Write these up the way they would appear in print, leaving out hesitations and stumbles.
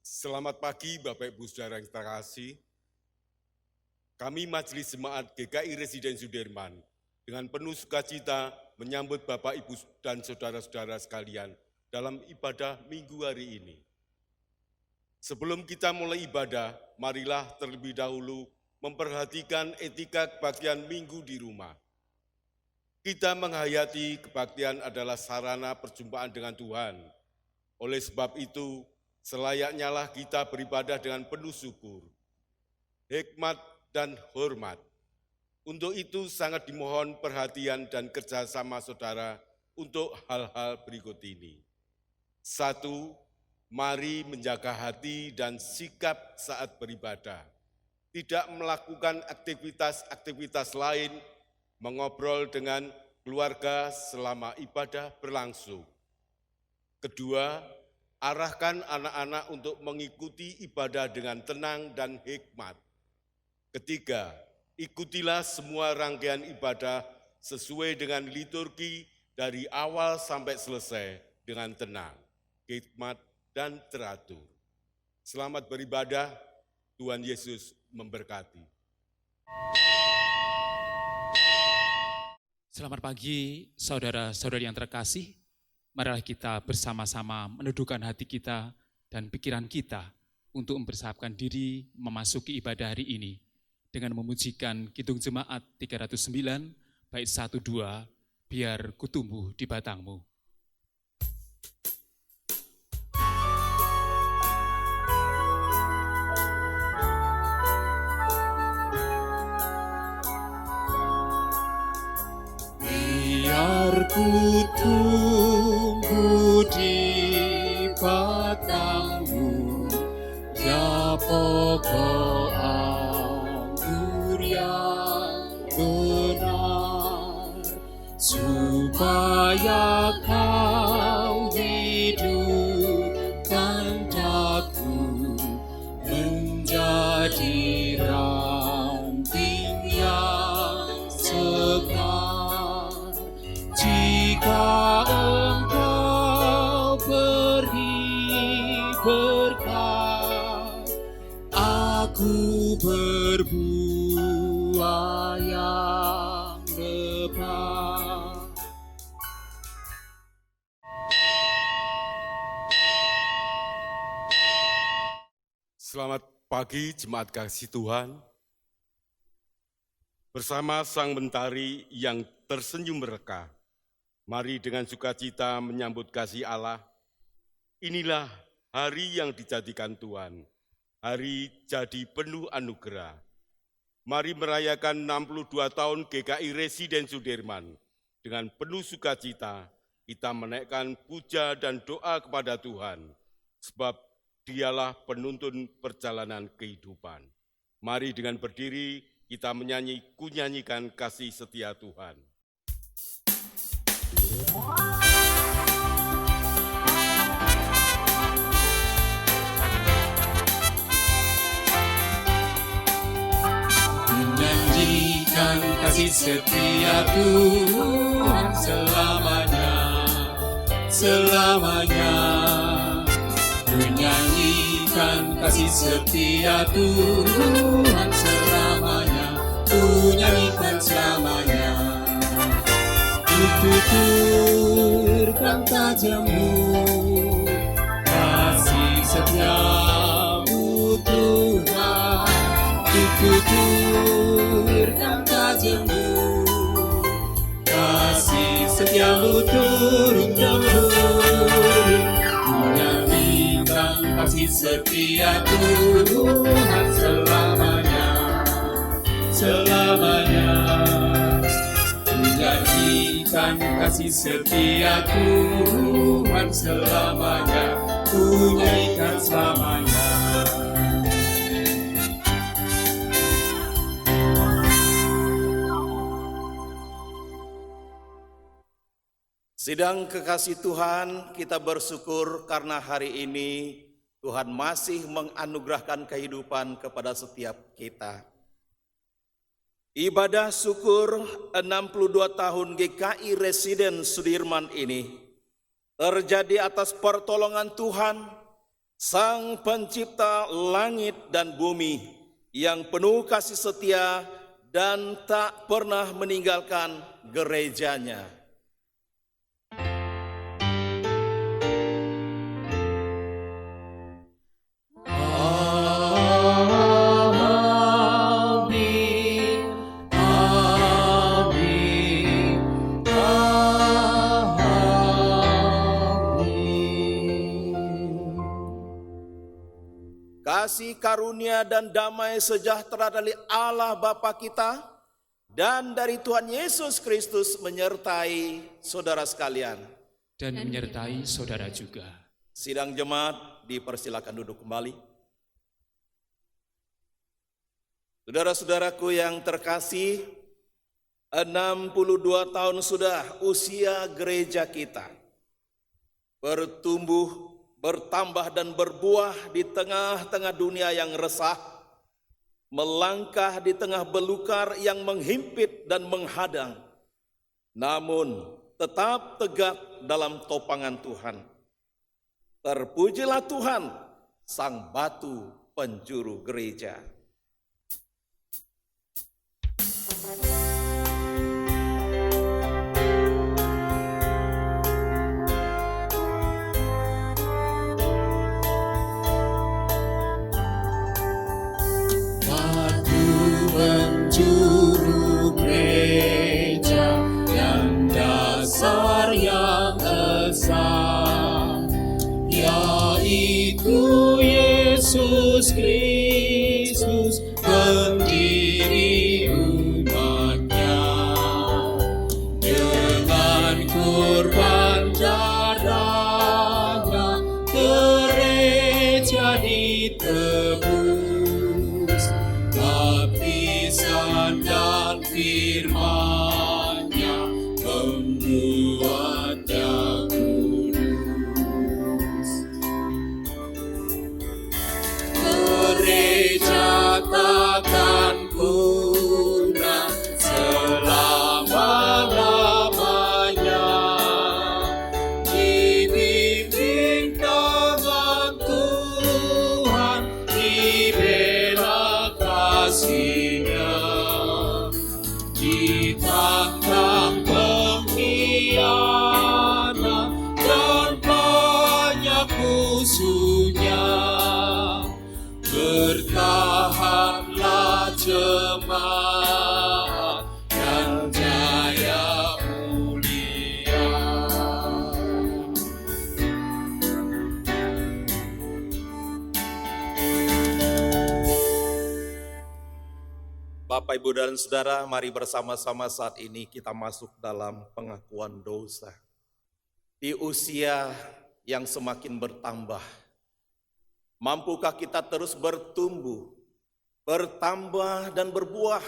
Selamat pagi Bapak Ibu Saudara yang terkasih. Kami Majelis Jemaat GKI Residen Sudirman dengan penuh sukacita menyambut Bapak Ibu dan saudara-saudara sekalian dalam ibadah minggu hari ini. Sebelum kita mulai ibadah, marilah terlebih dahulu memperhatikan etika kebaktian minggu di rumah. Kita menghayati kebaktian adalah sarana perjumpaan dengan Tuhan. Oleh sebab itu, selayaknya lah kita beribadah dengan penuh syukur, hikmat, dan hormat. Untuk itu sangat dimohon perhatian dan kerjasama saudara untuk hal-hal berikut ini. 1. Mari menjaga hati dan sikap saat beribadah. Tidak melakukan aktivitas-aktivitas lain, mengobrol dengan keluarga selama ibadah berlangsung. Kedua, arahkan anak-anak untuk mengikuti ibadah dengan tenang dan hikmat. Ketiga, ikutilah semua rangkaian ibadah sesuai dengan liturgi dari awal sampai selesai dengan tenang, hikmat, dan teratur. Selamat beribadah, Tuhan Yesus memberkati. Selamat pagi, saudara-saudari yang terkasih. Marilah kita bersama-sama menundukkan hati kita dan pikiran kita untuk mempersiapkan diri memasuki ibadah hari ini dengan memujikan Kidung Jemaat 309, bait 1-2, biar kutumbuh di batangmu. Biar kutumbuh di batangmu, ya pokok anggur yang benar, supaya kau hidupkan daku menjadi ranting yang segar. Jika engkau beri berkat, aku berbuah yang lebat. Selamat pagi Jemaat Kasih Tuhan. Bersama Sang Mentari yang tersenyum mereka, mari dengan sukacita menyambut kasih Allah. Inilah hari yang dijadikan Tuhan, hari jadi penuh anugerah. Mari merayakan 62 tahun GKI Residen Sudirman. Dengan penuh sukacita, kita menaikkan puja dan doa kepada Tuhan, sebab Dialah penuntun perjalanan kehidupan. Mari dengan berdiri, kita kunyanyikan kasih setia Tuhan. Menyanyikan kasih setia Tuhan selamanya, selamanya. Menyanyikan kasih setia Tuhan selamanya, menyanyikan selamanya. Dituturkan tajammu, kasih setiamu Tuhan. Dituturkan tajammu, kasih setiamu turun-temurun. Menyanyikan kasih setia Tuhan selamanya, selamanya. Menyanyikan kasih setia Tuhan selamanya, menyanyikan selamanya. Sidang kekasih Tuhan, kita bersyukur karena hari ini Tuhan masih menganugerahkan kehidupan kepada setiap kita. Ibadah syukur 62 tahun GKI Residen Sudirman ini terjadi atas pertolongan Tuhan Sang Pencipta langit dan bumi, yang penuh kasih setia dan tak pernah meninggalkan gerejanya. Kasih karunia dan damai sejahtera dari Allah Bapa kita dan dari Tuhan Yesus Kristus menyertai saudara sekalian. Dan menyertai saudara juga. Sidang jemaat dipersilakan duduk kembali. Saudara-saudaraku yang terkasih, 62 tahun sudah usia gereja kita bertumbuh, bertambah dan berbuah di tengah-tengah dunia yang resah, melangkah di tengah belukar yang menghimpit dan menghadang, namun tetap tegak dalam topangan Tuhan. Terpujilah Tuhan, Sang Batu Penjuru Gereja. Penjuru gereja yang dasar yang esa, yaitu Yesus Kristus, pendiri umatnya. Dengan kurban darahnya, gereja ditebus, baptisan dan firman-Nya membuatnya kudus. Gereja takkan punah selama-lamanya, dibimbing tangan Tuhan, dibela kasih-Nya, ditantang pengkhianat dan banyak musuhnya. Bertahanlah jemaat dan jaya mulia. Bapak, Ibu, dan Saudara, mari bersama-sama saat ini kita masuk dalam pengakuan dosa. Di usia yang semakin bertambah, mampukah kita terus bertumbuh, bertambah dan berbuah,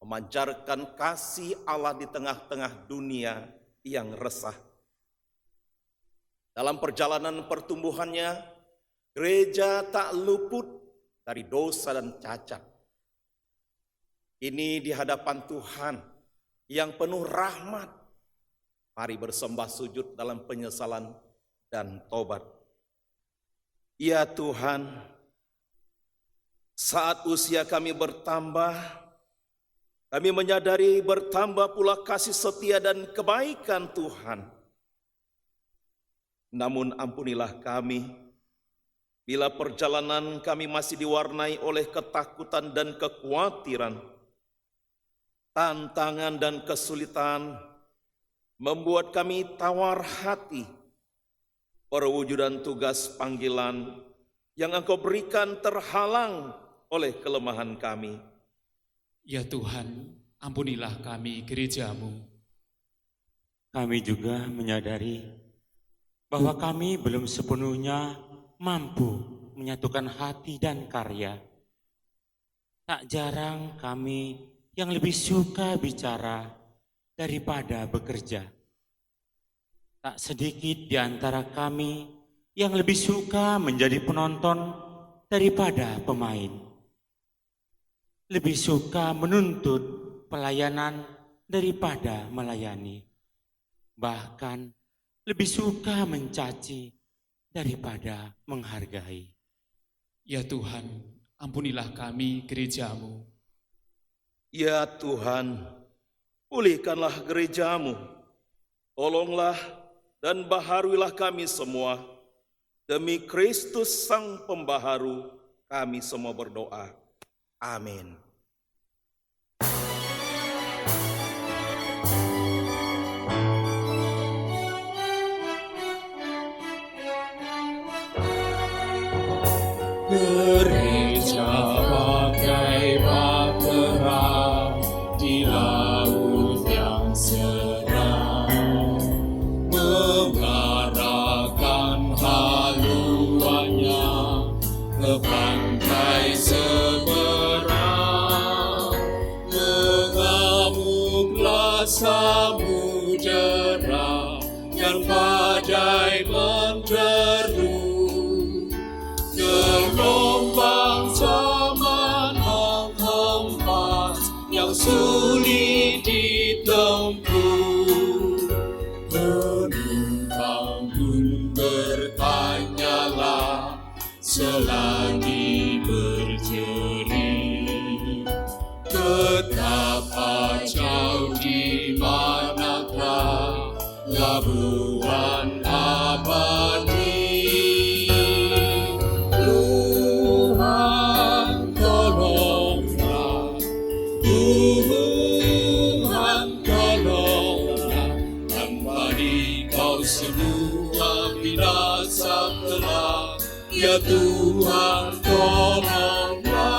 memancarkan kasih Allah di tengah-tengah dunia yang resah? Dalam perjalanan pertumbuhannya, gereja tak luput dari dosa dan cacat. Ini di hadapan Tuhan yang penuh rahmat, mari bersembah sujud dalam penyesalan dan tobat. Ya Tuhan, saat usia kami bertambah, kami menyadari bertambah pula kasih setia dan kebaikan Tuhan. Namun ampunilah kami, bila perjalanan kami masih diwarnai oleh ketakutan dan kekhawatiran, tantangan dan kesulitan membuat kami tawar hati. Perwujudan tugas panggilan yang Engkau berikan terhalang oleh kelemahan kami. Ya Tuhan, ampunilah kami gereja-Mu. Kami juga menyadari bahwa kami belum sepenuhnya mampu menyatukan hati dan karya. Tak jarang kami yang lebih suka bicara daripada bekerja. Tak sedikit di antara kami yang lebih suka menjadi penonton daripada pemain. Lebih suka menuntut pelayanan daripada melayani. Bahkan lebih suka mencaci daripada menghargai. Ya Tuhan, ampunilah kami gereja-Mu. Ya Tuhan, pulihkanlah gereja-Mu. Tolonglah dan baharuilah kami semua. Demi Kristus Sang Pembaharu, kami semua berdoa. Amin. Gereja bagai bahtera di laut yang seram, mengarahkan haluannya ke pantai seberang. Mengamuklah samudera dan badai menderu. Gelombang zaman menghempas yang sulit ditempuh. Penumpang pun bertanyalah selagi berjerit, betapa jauh di manakah labuhan abadi. Ya Tuhan, tolonglah.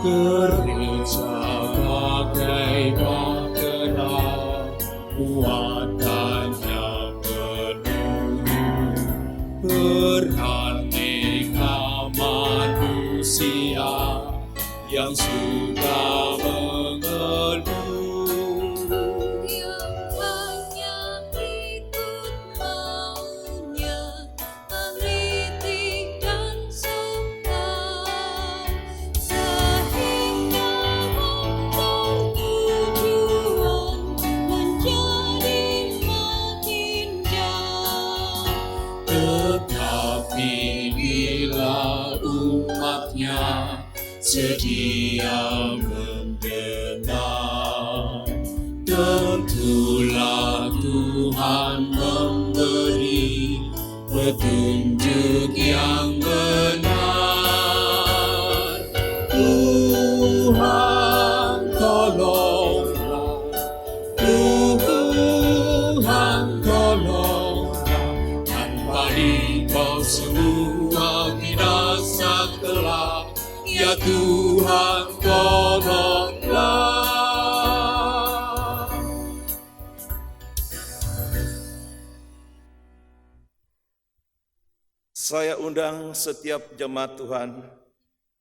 Gereja bagai bahtera, kuatannya penuh beraneka manusia yang sudah mengeluh, yang hanya ikut maunya, mengkritik dan sembah, sehingga tujuan menjadi makin jauh. Tetapi bila umatnya sedia mendengar, tentulah Tuhan memberi petunjuk yang benar. Tuhan tolonglah, Tuhan tolonglah, tanpa Engkau semua binasa kelak. Ya Tuhan, tolonglah. Saya undang setiap jemaat Tuhan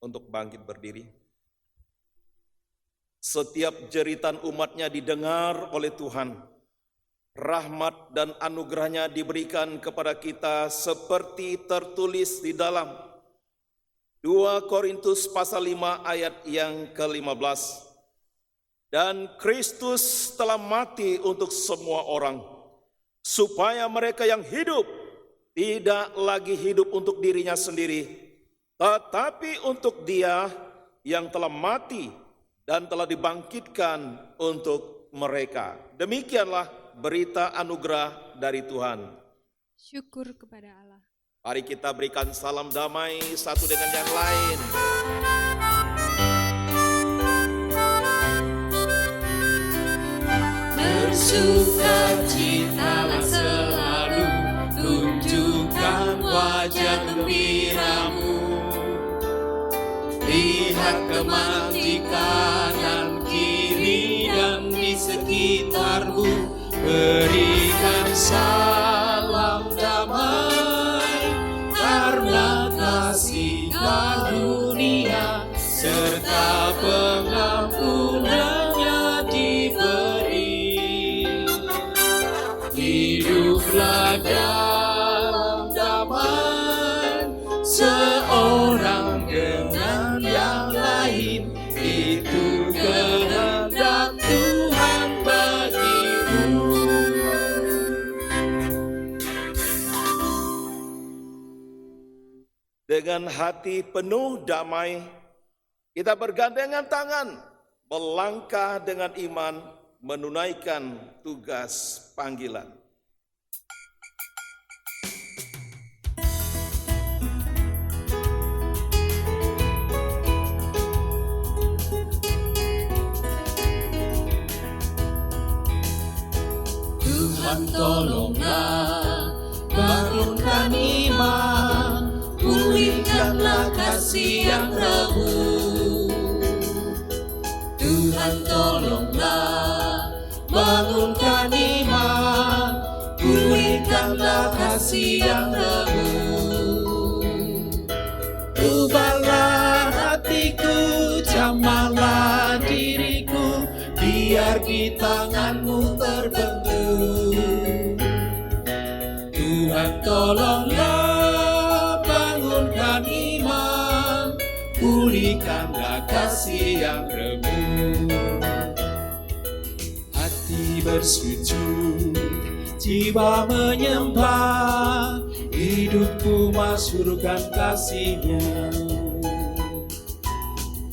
untuk bangkit berdiri. Setiap jeritan umatnya didengar oleh Tuhan. Rahmat dan anugerahnya diberikan kepada kita seperti tertulis di dalam 2 Korintus pasal 5 ayat yang ke-15. Dan Kristus telah mati untuk semua orang, supaya mereka yang hidup tidak lagi hidup untuk dirinya sendiri, tetapi untuk Dia yang telah mati dan telah dibangkitkan untuk mereka. Demikianlah berita anugerah dari Tuhan. Syukur kepada Allah. Mari kita berikan salam damai satu dengan yang lain. Bersukacitalah selalu, tunjukkan wajah gembiramu. Lihat teman di kanan kiri dan di sekitarmu, berikan salam damai, karena kasih karunia serta pengampunannya diberi. Hiduplah dalam damai, seorang dengan Dengan hati penuh damai, kita bergandengan tangan, melangkah dengan iman, menunaikan tugas panggilan. Tuhan tolonglah, bangunkan iman, pulihkanlah kasih yang rapuh. Tuhan tolonglah, bangunkan iman, pulihkanlah kasih yang rapuh. Ubahlah hatiku, jamahlah diriku, biar di tanganmu terbentuk. Tuhan tolonglah, bangunkan iman, pulihkanlah kasih yang remuk. Hati bersujud, jiwa menyembah, hidupku masyurkan kasih-Mu.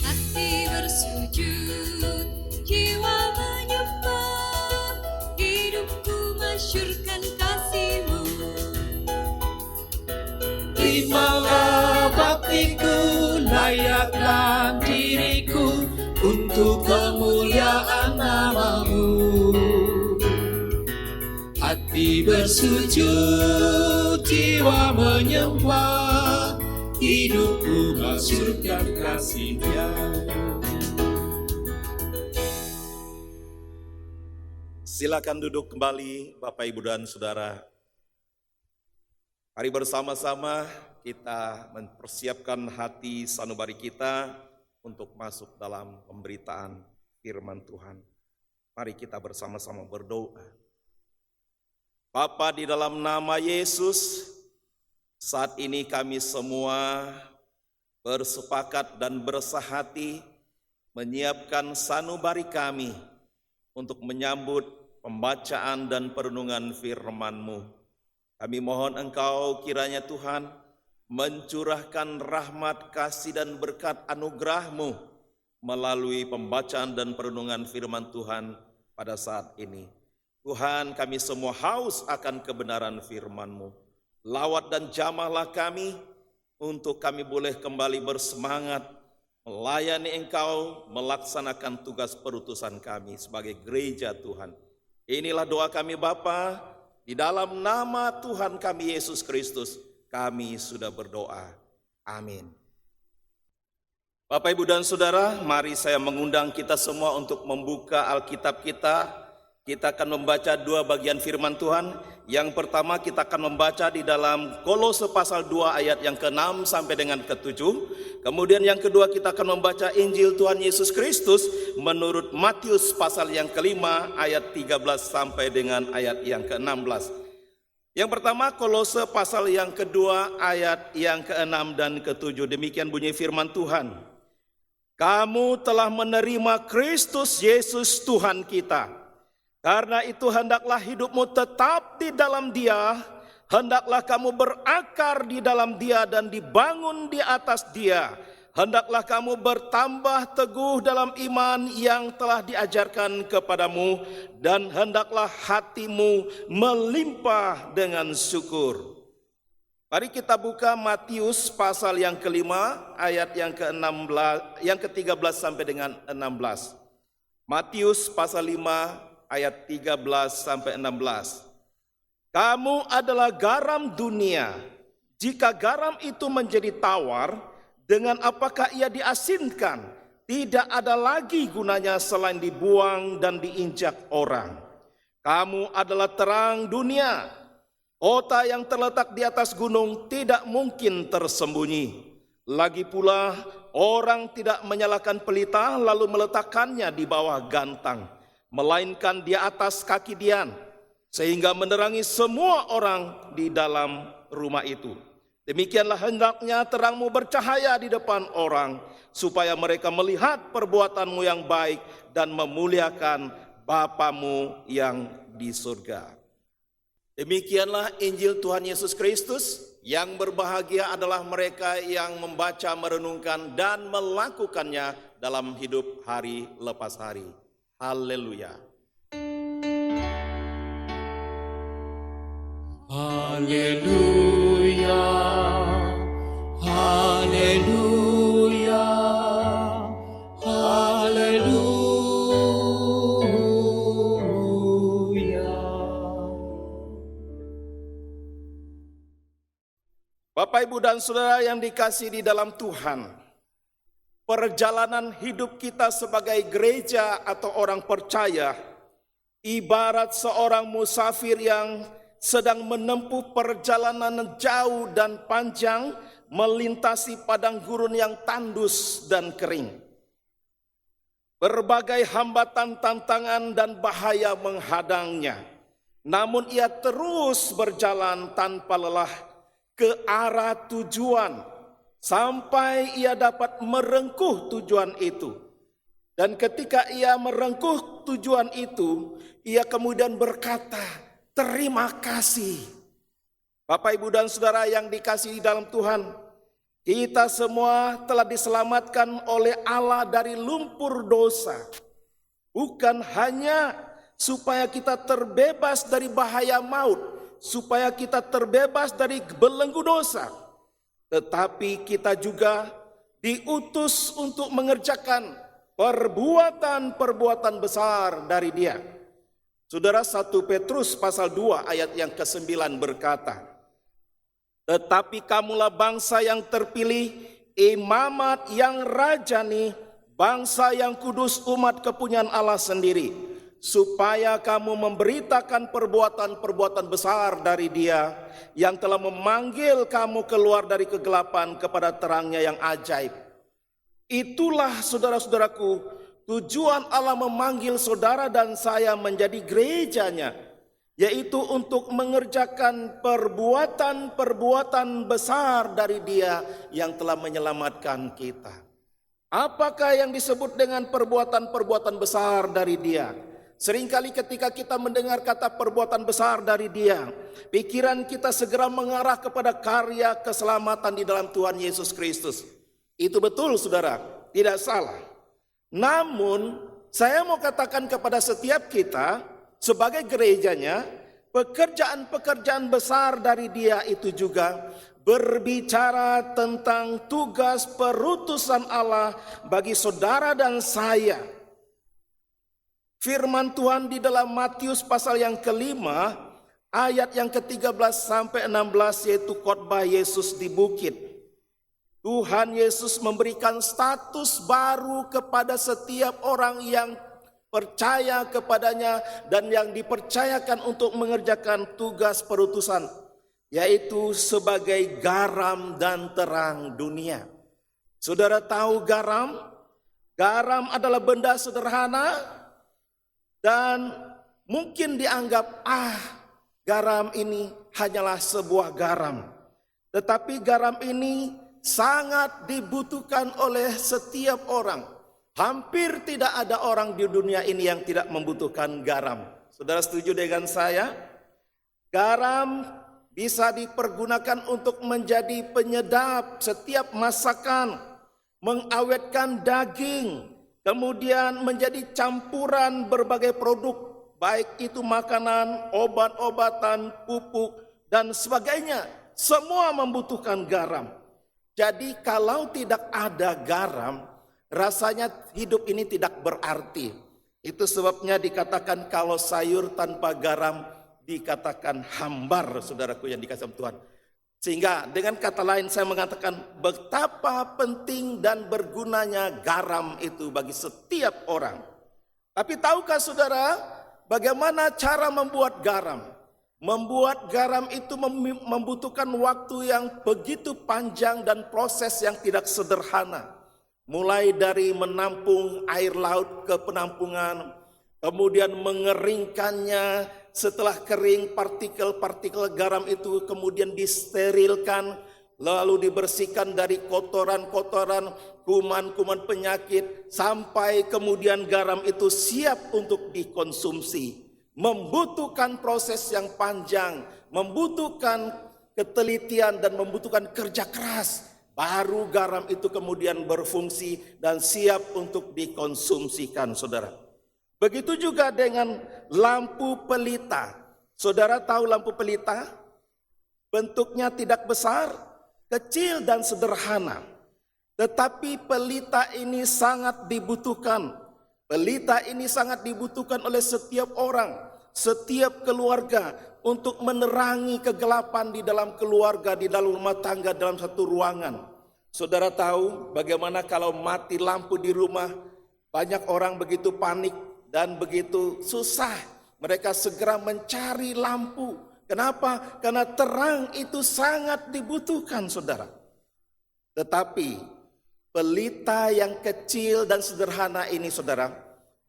Hati bersujud, jiwa menyembah, hidupku masyurkan kasih-Mu. Terimalah baktiku, layakkan diriku untuk kemuliaan nama-Mu. Hati bersujud, jiwa menyembah, hidupku masyurkan kasih-Nya. Silakan duduk kembali Bapak, Ibu, dan Saudara. Mari bersama-sama kita mempersiapkan hati sanubari kita untuk masuk dalam pemberitaan firman Tuhan. Mari kita bersama-sama berdoa. Bapa, di dalam nama Yesus, saat ini kami semua bersepakat dan bersahati menyiapkan sanubari kami untuk menyambut pembacaan dan perenungan firman-Mu. Kami mohon Engkau kiranya Tuhan mencurahkan rahmat, kasih, dan berkat anugerah-Mu melalui pembacaan dan perenungan firman Tuhan pada saat ini. Tuhan, kami semua haus akan kebenaran firman-Mu. Lawat dan jamahlah kami untuk kami boleh kembali bersemangat melayani Engkau, melaksanakan tugas perutusan kami sebagai gereja Tuhan. Inilah doa kami Bapa, di dalam nama Tuhan kami Yesus Kristus, kami sudah berdoa. Amin. Bapak, Ibu, dan Saudara, mari saya mengundang kita semua untuk membuka Alkitab kita. Kita akan membaca dua bagian firman Tuhan. Yang pertama kita akan membaca di dalam Kolose pasal 2 ayat yang ke-6 sampai dengan ke-7. Kemudian yang kedua kita akan membaca Injil Tuhan Yesus Kristus menurut Matius pasal yang ke-5 ayat 13 sampai dengan ayat yang ke-16. Yang pertama Kolose pasal yang kedua ayat yang ke-6 dan ke-7. Demikian bunyi firman Tuhan. Kamu telah menerima Kristus Yesus Tuhan kita. Karena itu hendaklah hidupmu tetap di dalam Dia, hendaklah kamu berakar di dalam Dia dan dibangun di atas Dia. Hendaklah kamu bertambah teguh dalam iman yang telah diajarkan kepadamu, dan hendaklah hatimu melimpah dengan syukur. Mari kita buka Matius pasal yang ke-5 ayat yang ke-13 sampai dengan 16. Matius pasal 5 ayat 13 sampai 16. Kamu adalah garam dunia. Jika garam itu menjadi tawar, dengan apakah ia diasinkan? Tidak ada lagi gunanya selain dibuang dan diinjak orang. Kamu adalah terang dunia. Kota yang terletak di atas gunung tidak mungkin tersembunyi. Lagi pula, orang tidak menyalakan pelita lalu meletakkannya di bawah gantang, melainkan di atas kaki dian, sehingga menerangi semua orang di dalam rumah itu. Demikianlah hendaknya terangmu bercahaya di depan orang, supaya mereka melihat perbuatanmu yang baik dan memuliakan Bapamu yang di surga. Demikianlah Injil Tuhan Yesus Kristus. Yang berbahagia adalah mereka yang membaca, merenungkan, dan melakukannya dalam hidup hari lepas hari. Haleluya. Haleluya, haleluya, haleluya. Bapak, Ibu, dan Saudara yang dikasihi di dalam Tuhan, perjalanan hidup kita sebagai gereja atau orang percaya ibarat seorang musafir yang sedang menempuh perjalanan jauh dan panjang melintasi padang gurun yang tandus dan kering. Berbagai hambatan, tantangan, dan bahaya menghadangnya. Namun ia terus berjalan tanpa lelah ke arah tujuan sampai ia dapat merengkuh tujuan itu. Dan ketika ia merengkuh tujuan itu, ia kemudian berkata, terima kasih. Bapak, Ibu, dan Saudara yang dikasihi dalam Tuhan, kita semua telah diselamatkan oleh Allah dari lumpur dosa. Bukan hanya supaya kita terbebas dari bahaya maut, supaya kita terbebas dari belenggu dosa, tetapi kita juga diutus untuk mengerjakan perbuatan-perbuatan besar dari Dia. Saudara, 1 Petrus pasal 2 ayat yang ke-9 berkata, tetapi kamulah bangsa yang terpilih, imamat yang rajani, bangsa yang kudus, umat kepunyaan Allah sendiri, supaya kamu memberitakan perbuatan-perbuatan besar dari Dia yang telah memanggil kamu keluar dari kegelapan kepada terangnya yang ajaib. Itulah, saudara-saudaraku, tujuan Allah memanggil saudara dan saya menjadi gerejanya, yaitu untuk mengerjakan perbuatan-perbuatan besar dari Dia yang telah menyelamatkan kita. Apakah yang disebut dengan perbuatan-perbuatan besar dari Dia? Seringkali ketika kita mendengar kata perbuatan besar dari Dia, pikiran kita segera mengarah kepada karya keselamatan di dalam Tuhan Yesus Kristus. Itu betul, saudara, tidak salah. Namun, saya mau katakan kepada setiap kita sebagai gerejanya, pekerjaan-pekerjaan besar dari Dia itu juga berbicara tentang tugas perutusan Allah bagi saudara dan saya. Firman Tuhan di dalam Matius pasal yang ke-5, ayat yang ke-13 sampai 16, yaitu khotbah Yesus di bukit. Tuhan Yesus memberikan status baru kepada setiap orang yang percaya kepadanya dan yang dipercayakan untuk mengerjakan tugas perutusan, yaitu sebagai garam dan terang dunia. Saudara tahu garam? Garam adalah benda sederhana dan mungkin dianggap, garam ini hanyalah sebuah garam. Tetapi garam ini sangat dibutuhkan oleh setiap orang. Hampir tidak ada orang di dunia ini yang tidak membutuhkan garam. Saudara setuju dengan saya? Garam bisa dipergunakan untuk menjadi penyedap setiap masakan, mengawetkan daging, kemudian menjadi campuran berbagai produk, baik itu makanan, obat-obatan, pupuk, dan sebagainya. Semua membutuhkan garam. Jadi kalau tidak ada garam, rasanya hidup ini tidak berarti. Itu sebabnya dikatakan kalau sayur tanpa garam dikatakan hambar, saudaraku yang dikasihi Tuhan. Sehingga dengan kata lain saya mengatakan betapa penting dan bergunanya garam itu bagi setiap orang. Tapi tahukah saudara bagaimana cara membuat garam? Membuat garam itu membutuhkan waktu yang begitu panjang dan proses yang tidak sederhana. Mulai dari menampung air laut ke penampungan, kemudian mengeringkannya, setelah kering partikel-partikel garam itu kemudian disterilkan, lalu dibersihkan dari kotoran-kotoran, kuman-kuman penyakit, sampai kemudian garam itu siap untuk dikonsumsi. Membutuhkan proses yang panjang, membutuhkan ketelitian dan membutuhkan kerja keras, baru garam itu kemudian berfungsi dan siap untuk dikonsumsikan, saudara. Begitu juga dengan lampu pelita. Saudara tahu lampu pelita? Bentuknya tidak besar, kecil dan sederhana. Tetapi pelita ini sangat dibutuhkan. Pelita ini sangat dibutuhkan oleh setiap orang, setiap keluarga untuk menerangi kegelapan di dalam keluarga, di dalam rumah tangga, dalam satu ruangan. Saudara tahu bagaimana kalau mati lampu di rumah, banyak orang begitu panik dan begitu susah. Mereka segera mencari lampu. Kenapa? Karena terang itu sangat dibutuhkan, saudara. Tetapi pelita yang kecil dan sederhana ini, saudara,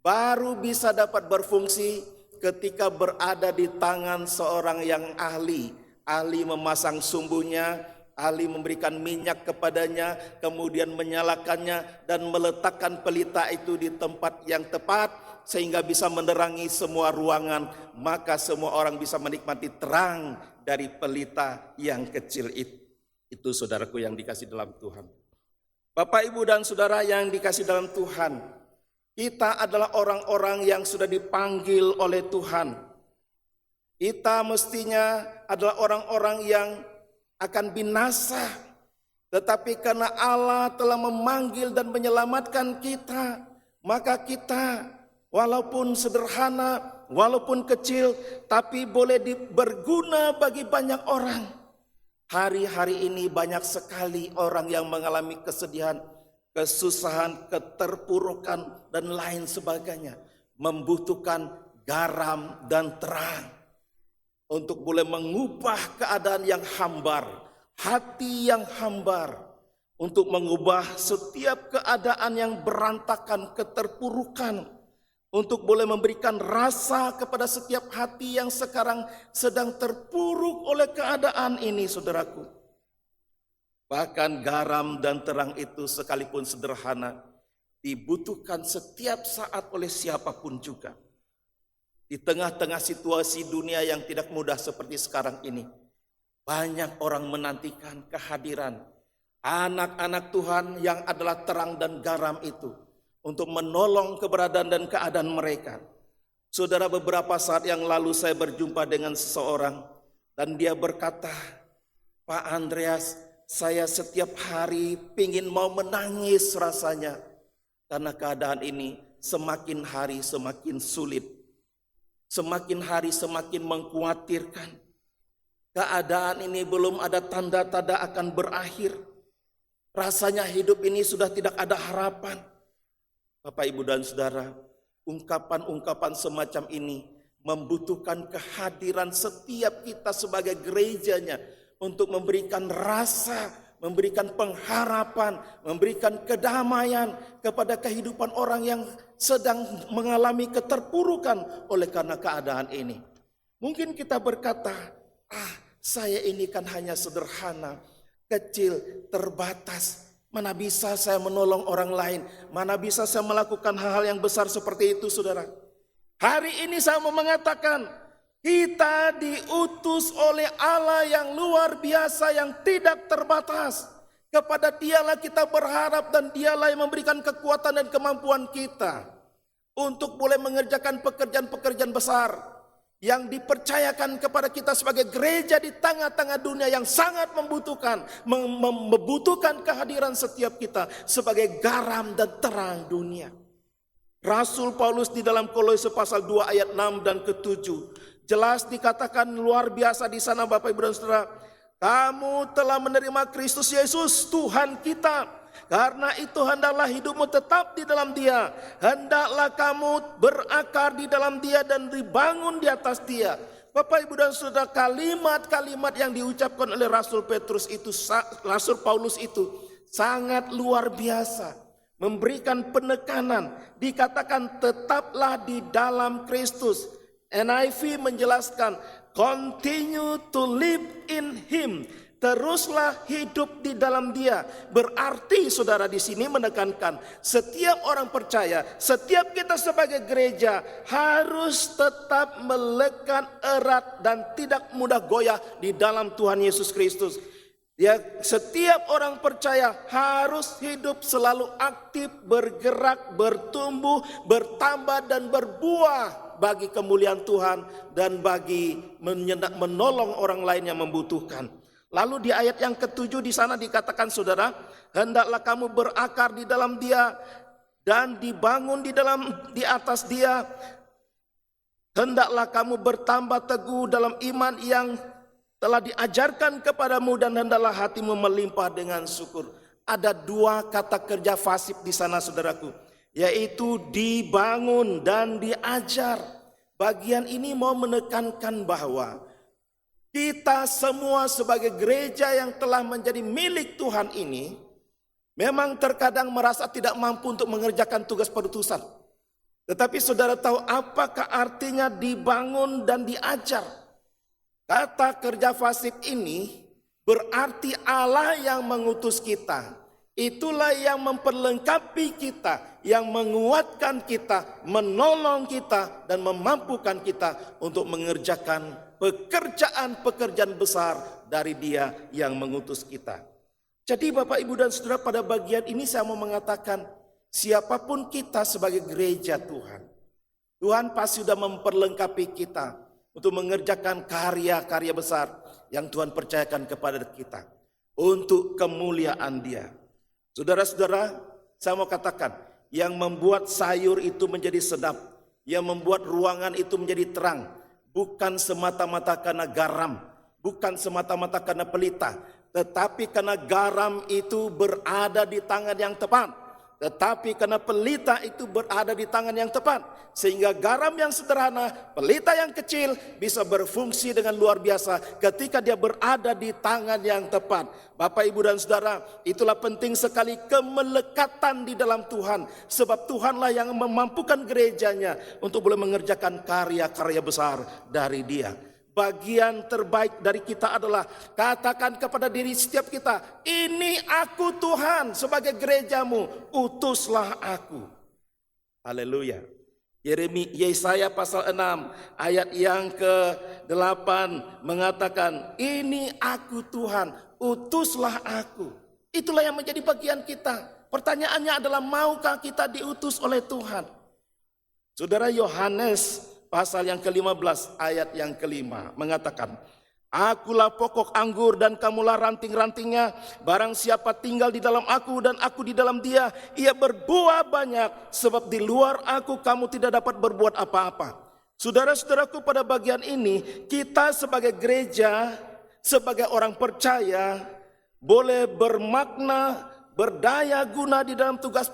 baru bisa dapat berfungsi ketika berada di tangan seorang yang ahli. Ahli memasang sumbunya, ahli memberikan minyak kepadanya, kemudian menyalakannya dan meletakkan pelita itu di tempat yang tepat sehingga bisa menerangi semua ruangan. Maka semua orang bisa menikmati terang dari pelita yang kecil itu. Itu saudaraku yang dikasih dalam Tuhan. Bapak, Ibu, dan saudara yang dikasih dalam Tuhan, kita adalah orang-orang yang sudah dipanggil oleh Tuhan. Kita mestinya adalah orang-orang yang akan binasa. Tetapi karena Allah telah memanggil dan menyelamatkan kita, maka kita walaupun sederhana, walaupun kecil, tapi boleh berguna bagi banyak orang. Hari-hari ini banyak sekali orang yang mengalami kesedihan, kesusahan, keterpurukan, dan lain sebagainya. Membutuhkan garam dan terang untuk boleh mengubah keadaan yang hambar, hati yang hambar, untuk mengubah setiap keadaan yang berantakan, keterpurukan, untuk boleh memberikan rasa kepada setiap hati yang sekarang sedang terpuruk oleh keadaan ini, saudaraku. Bahkan garam dan terang itu sekalipun sederhana, dibutuhkan setiap saat oleh siapapun juga. Di tengah-tengah situasi dunia yang tidak mudah seperti sekarang ini, banyak orang menantikan kehadiran anak-anak Tuhan yang adalah terang dan garam itu untuk menolong keberadaan dan keadaan mereka. Saudara, beberapa saat yang lalu saya berjumpa dengan seseorang dan dia berkata, "Pak Andreas, saya setiap hari pingin mau menangis rasanya karena keadaan ini semakin hari semakin sulit, semakin hari semakin mengkhawatirkan. Keadaan ini belum ada tanda-tanda akan berakhir. Rasanya hidup ini sudah tidak ada harapan." Bapak, Ibu, dan saudara, ungkapan-ungkapan semacam ini membutuhkan kehadiran setiap kita sebagai gerejanya untuk memberikan rasa, memberikan pengharapan, memberikan kedamaian kepada kehidupan orang yang sedang mengalami keterpurukan oleh karena keadaan ini. Mungkin kita berkata, saya ini kan hanya sederhana, kecil, terbatas. Mana bisa saya menolong orang lain? Mana bisa saya melakukan hal-hal yang besar seperti itu, saudara? Hari ini saya mau mengatakan, kita diutus oleh Allah yang luar biasa, yang tidak terbatas. Kepada Dialah kita berharap dan Dialah yang memberikan kekuatan dan kemampuan kita untuk boleh mengerjakan pekerjaan-pekerjaan besar yang dipercayakan kepada kita sebagai gereja di tengah-tengah dunia yang sangat membutuhkan kehadiran setiap kita sebagai garam dan terang dunia. Rasul Paulus di dalam Kolose pasal 2 ayat 6 dan ke-7 jelas dikatakan luar biasa di sana, Bapak, Ibu, dan saudara. Kamu telah menerima Kristus Yesus Tuhan kita. Karena itu hendaklah hidupmu tetap di dalam Dia. Hendaklah kamu berakar di dalam Dia dan dibangun di atas Dia. Bapak, Ibu, dan saudara, kalimat-kalimat yang diucapkan oleh Rasul Paulus itu sangat luar biasa. Memberikan penekanan, dikatakan tetaplah di dalam Kristus. NIV menjelaskan, continue to live in Him. teruslah hidup di dalam Dia. Berarti saudara di sini menekankan setiap orang percaya, setiap kita sebagai gereja harus tetap melekat erat dan tidak mudah goyah di dalam Tuhan Yesus Kristus. Ya, setiap orang percaya harus hidup selalu aktif, bergerak, bertumbuh, bertambah dan berbuah bagi kemuliaan Tuhan dan bagi menolong orang lain yang membutuhkan. Lalu di ayat yang ke-7 di sana dikatakan saudara, hendaklah kamu berakar di dalam Dia dan dibangun di atas Dia. Hendaklah kamu bertambah teguh dalam iman yang telah diajarkan kepadamu dan hendaklah hatimu melimpah dengan syukur. Ada dua kata kerja fasif di sana saudaraku, yaitu dibangun dan diajar. Bagian ini mau menekankan bahwa kita semua sebagai gereja yang telah menjadi milik Tuhan ini memang terkadang merasa tidak mampu untuk mengerjakan tugas perutusan. Tetapi saudara tahu apakah artinya dibangun dan diajar? Kata kerja fasif ini berarti Allah yang mengutus kita. Itulah yang memperlengkapi kita, yang menguatkan kita, menolong kita, dan memampukan kita untuk mengerjakan pekerjaan-pekerjaan besar dari Dia yang mengutus kita. Jadi Bapak, Ibu, dan Saudara, pada bagian ini saya mau mengatakan, siapapun kita sebagai gereja Tuhan, Tuhan pasti sudah memperlengkapi kita untuk mengerjakan karya-karya besar yang Tuhan percayakan kepada kita untuk kemuliaan Dia. Saudara-saudara, saya mau katakan, yang membuat sayur itu menjadi sedap, yang membuat ruangan itu menjadi terang, bukan semata-mata karena garam, bukan semata-mata karena pelita, tetapi karena garam itu berada di tangan yang tepat, tetapi karena pelita itu berada di tangan yang tepat. Sehingga garam yang sederhana, pelita yang kecil bisa berfungsi dengan luar biasa ketika dia berada di tangan yang tepat. Bapak, Ibu, dan Saudara, itulah penting sekali kemelekatan di dalam Tuhan. Sebab Tuhanlah yang memampukan gerejanya untuk boleh mengerjakan karya-karya besar dari Dia. Bagian terbaik dari kita adalah katakan kepada diri setiap kita, ini aku Tuhan sebagai gerejamu, utuslah aku. Haleluya. Yesaya pasal 6 ayat yang ke-8 mengatakan, ini aku Tuhan, utuslah aku. Itulah yang menjadi bagian kita. Pertanyaannya adalah, maukah kita diutus oleh Tuhan? Saudara, Yohanes pasal yang ke-15 ayat yang ke-5 mengatakan, akulah pokok anggur dan kamulah ranting-rantingnya. Barang siapa tinggal di dalam aku dan aku di dalam dia, ia berbuah banyak. Sebab di luar aku kamu tidak dapat berbuat apa-apa. Saudara-saudaraku, pada bagian ini kita sebagai gereja, sebagai orang percaya, boleh bermakna, berdaya guna di dalam tugas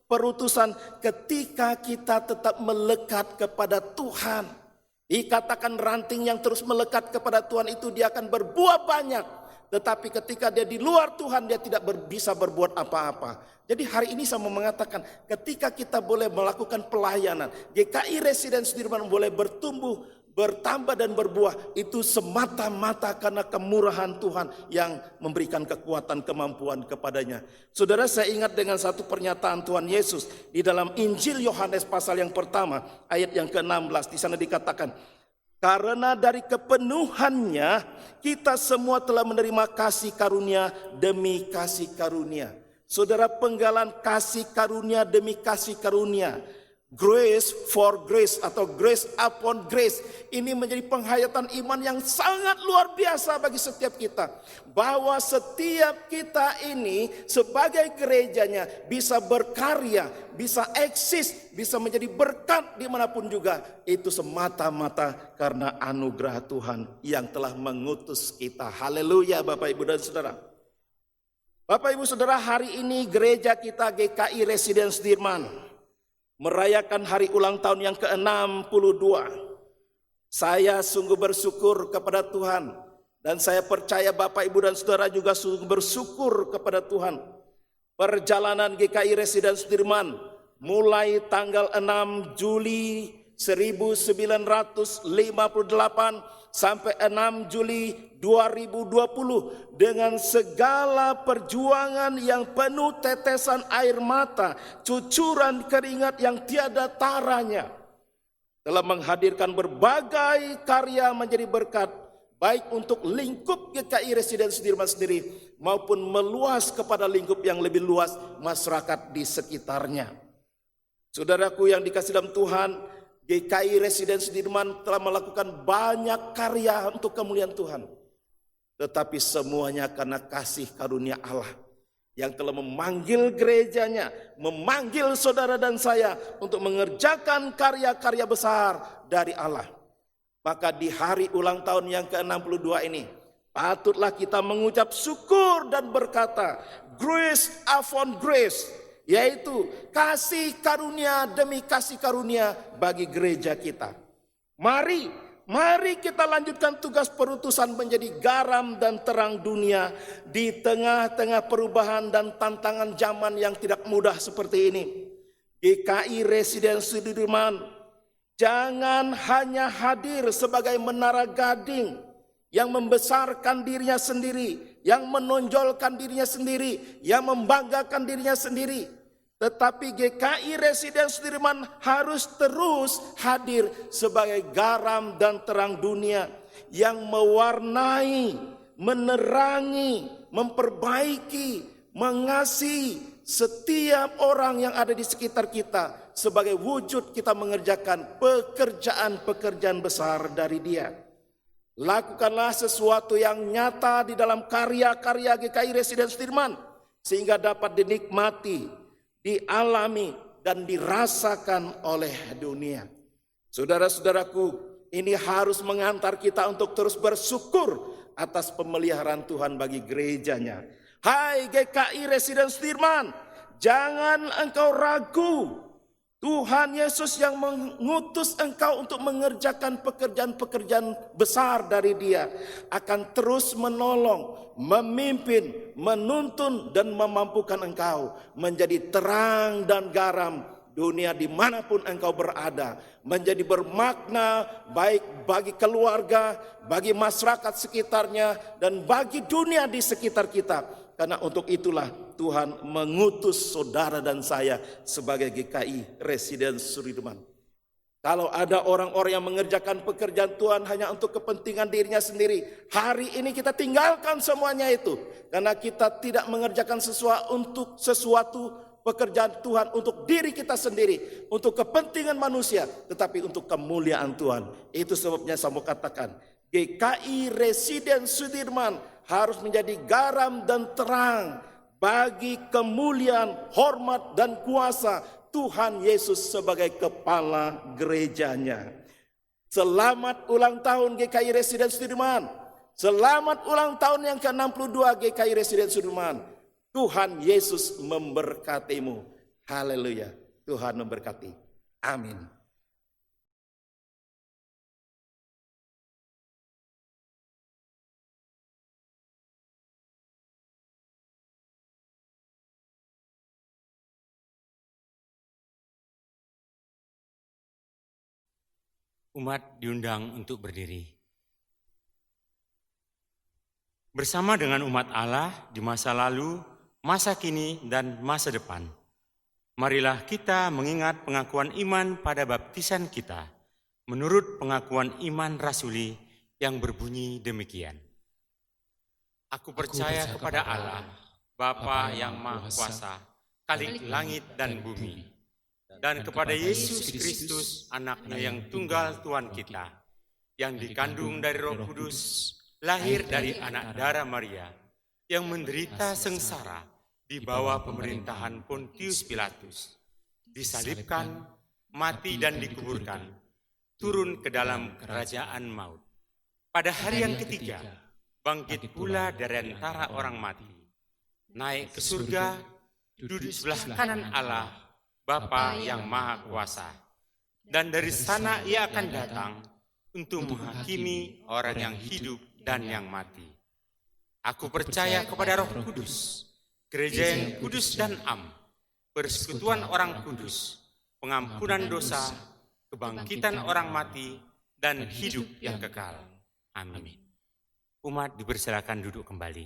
perutusan ketika kita tetap melekat kepada Tuhan. Dikatakan ranting yang terus melekat kepada Tuhan itu dia akan berbuah banyak. Tetapi ketika dia di luar Tuhan, dia tidak bisa berbuat apa-apa. Jadi hari ini saya mau mengatakan, ketika kita boleh melakukan pelayanan, GKI Residence Sudirman boleh bertumbuh, bertambah dan berbuah, itu semata-mata karena kemurahan Tuhan yang memberikan kekuatan, kemampuan kepadanya. Saudara, saya ingat dengan satu pernyataan Tuhan Yesus di dalam Injil Yohanes pasal yang pertama ayat yang ke-16. Di sana dikatakan, karena dari kepenuhannya kita semua telah menerima kasih karunia demi kasih karunia. Saudara, penggalan kasih karunia demi kasih karunia, grace for grace atau grace upon grace, ini menjadi penghayatan iman yang sangat luar biasa bagi setiap kita. Bahwa setiap kita ini sebagai gerejanya bisa berkarya, bisa eksis, bisa menjadi berkat dimanapun juga. Itu semata-mata karena anugerah Tuhan yang telah mengutus kita. Haleluya Bapak, Ibu, dan Saudara. Bapak, Ibu, Saudara, hari ini gereja kita GKI Residence Sudirman merayakan hari ulang tahun yang ke-62. Saya sungguh bersyukur kepada Tuhan. Dan saya percaya Bapak, Ibu, dan Saudara juga sungguh bersyukur kepada Tuhan. Perjalanan GKI Residence Sudirman mulai tanggal 6 Juli 1958 sampai 6 Juli 2020 dengan segala perjuangan yang penuh tetesan air mata, cucuran keringat yang tiada taranya, telah menghadirkan berbagai karya menjadi berkat, baik untuk lingkup GKI Residen Sudirman sendiri maupun meluas kepada lingkup yang lebih luas masyarakat di sekitarnya. Saudaraku yang dikasihi dalam Tuhan, GKI Residen Sudirman telah melakukan banyak karya untuk kemuliaan Tuhan. Tetapi semuanya karena kasih karunia Allah yang telah memanggil gerejanya, memanggil saudara dan saya untuk mengerjakan karya-karya besar dari Allah. Maka di hari ulang tahun yang ke-62 ini, patutlah kita mengucap syukur dan berkata, grace upon grace, yaitu kasih karunia demi kasih karunia bagi gereja kita. Mari kita lanjutkan tugas perutusan menjadi garam dan terang dunia di tengah-tengah perubahan dan tantangan zaman yang tidak mudah seperti ini. GKI Residen Sudirman jangan hanya hadir sebagai menara gading yang membesarkan dirinya sendiri, yang menonjolkan dirinya sendiri, yang membanggakan dirinya sendiri. Tetapi GKI Residen Sudirman harus terus hadir sebagai garam dan terang dunia yang mewarnai, menerangi, memperbaiki, mengasihi setiap orang yang ada di sekitar kita sebagai wujud kita mengerjakan pekerjaan-pekerjaan besar dari Dia. Lakukanlah sesuatu yang nyata di dalam karya-karya GKI Residen Sudirman sehingga dapat dinikmati, dialami dan dirasakan oleh dunia. Saudara-saudaraku, ini harus mengantar kita untuk terus bersyukur atas pemeliharaan Tuhan bagi gerejanya. Hai GKI Residen Sudirman, jangan engkau ragu. Tuhan Yesus yang mengutus engkau untuk mengerjakan pekerjaan-pekerjaan besar dari Dia akan terus menolong, memimpin, menuntun dan memampukan engkau menjadi terang dan garam dunia dimanapun engkau berada, menjadi bermakna baik bagi keluarga, bagi masyarakat sekitarnya dan bagi dunia di sekitar kita. Karena untuk itulah Tuhan mengutus saudara dan saya sebagai GKI Residen Sudirman. Kalau ada orang-orang yang mengerjakan pekerjaan Tuhan hanya untuk kepentingan dirinya sendiri, hari ini kita tinggalkan semuanya itu. Karena kita tidak mengerjakan sesuatu pekerjaan Tuhan untuk diri kita sendiri, untuk kepentingan manusia, tetapi untuk kemuliaan Tuhan. Itu sebabnya saya mau katakan, GKI Residen Sudirman harus menjadi garam dan terang bagi kemuliaan, hormat dan kuasa Tuhan Yesus sebagai kepala gerejanya. Selamat ulang tahun GKI Residen Sudirman. Selamat ulang tahun yang ke-62 GKI Residen Sudirman. Tuhan Yesus memberkatimu. Haleluya. Tuhan memberkati. Amin. Umat diundang untuk berdiri. Bersama dengan umat Allah di masa lalu, masa kini, dan masa depan, marilah kita mengingat pengakuan iman pada baptisan kita, menurut pengakuan iman rasuli yang berbunyi demikian. Aku percaya kepada Allah, Bapa yang Maha Kuasa, Khalik langit dan bumi, dan kepada Yesus Kristus, anaknya yang tunggal Tuhan kita, yang dikandung dari Roh Kudus, lahir dari anak darah Maria, yang menderita sengsara di bawah pemerintahan Pontius Pilatus, disalibkan, mati dan dikuburkan, turun ke dalam kerajaan maut. Pada hari yang ketiga, bangkit pula dari antara orang mati, naik ke surga, duduk sebelah kanan Allah, Bapa yang Maha Kuasa, dan dari sana Ia akan datang untuk menghakimi orang yang hidup dan yang mati. Aku percaya kepada Roh Kudus, gereja yang kudus dan am, persekutuan orang kudus, pengampunan dosa, kebangkitan orang mati, dan hidup yang kekal. Amin. Umat dipersilakan duduk kembali.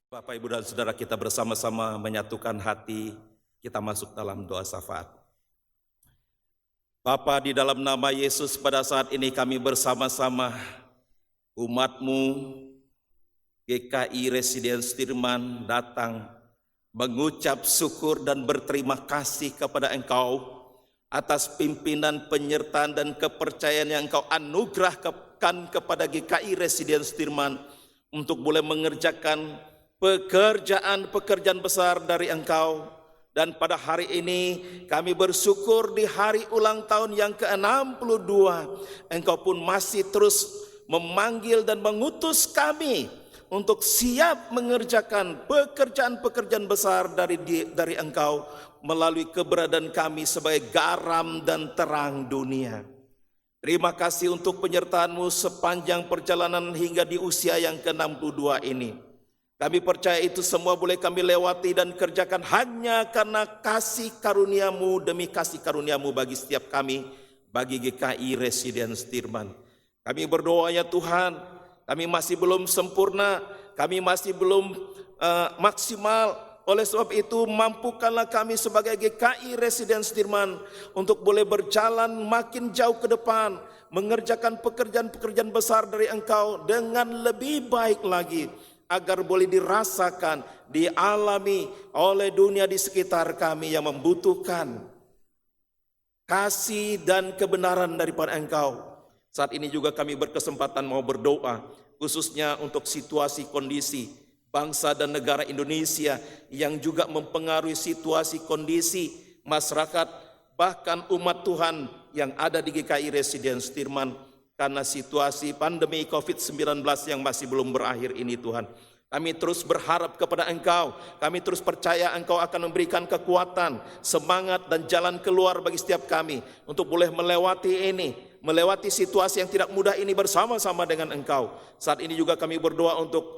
Bapak, Ibu, dan Saudara, kita bersama-sama menyatukan hati, kita masuk dalam doa syafaat. Bapa, di dalam nama Yesus pada saat ini kami bersama-sama umat-Mu GKI Residence Sudirman datang mengucap syukur dan berterima kasih kepada Engkau atas pimpinan, penyertaan, dan kepercayaan yang Engkau anugerahkan kepada GKI Residence Sudirman untuk boleh mengerjakan pekerjaan-pekerjaan besar dari Engkau. Dan pada hari ini kami bersyukur di hari ulang tahun yang ke-62, Engkau pun masih terus memanggil dan mengutus kami untuk siap mengerjakan pekerjaan-pekerjaan besar dari Engkau melalui keberadaan kami sebagai garam dan terang dunia. Terima kasih untuk penyertaan-Mu sepanjang perjalanan hingga di usia yang ke-62 ini. Kami percaya itu semua boleh kami lewati dan kerjakan hanya karena kasih karunia-Mu demi kasih karunia-Mu bagi setiap kami, bagi GKI Residence Sudirman. Kami berdoa ya Tuhan, kami masih belum sempurna, kami masih belum maksimal. Oleh sebab itu mampukanlah kami sebagai GKI Residence Sudirman untuk boleh berjalan makin jauh ke depan, mengerjakan pekerjaan-pekerjaan besar dari Engkau dengan lebih baik lagi, agar boleh dirasakan, dialami oleh dunia di sekitar kami yang membutuhkan kasih dan kebenaran daripada Engkau. Saat ini juga kami berkesempatan mau berdoa, khususnya untuk situasi kondisi bangsa dan negara Indonesia yang juga mempengaruhi situasi kondisi masyarakat, bahkan umat Tuhan yang ada di GKI Residence Sudirman, karena situasi pandemi COVID-19 yang masih belum berakhir ini Tuhan. Kami terus berharap kepada Engkau, kami terus percaya Engkau akan memberikan kekuatan, semangat, dan jalan keluar bagi setiap kami untuk boleh melewati ini, melewati situasi yang tidak mudah ini bersama-sama dengan Engkau. Saat ini juga kami berdoa untuk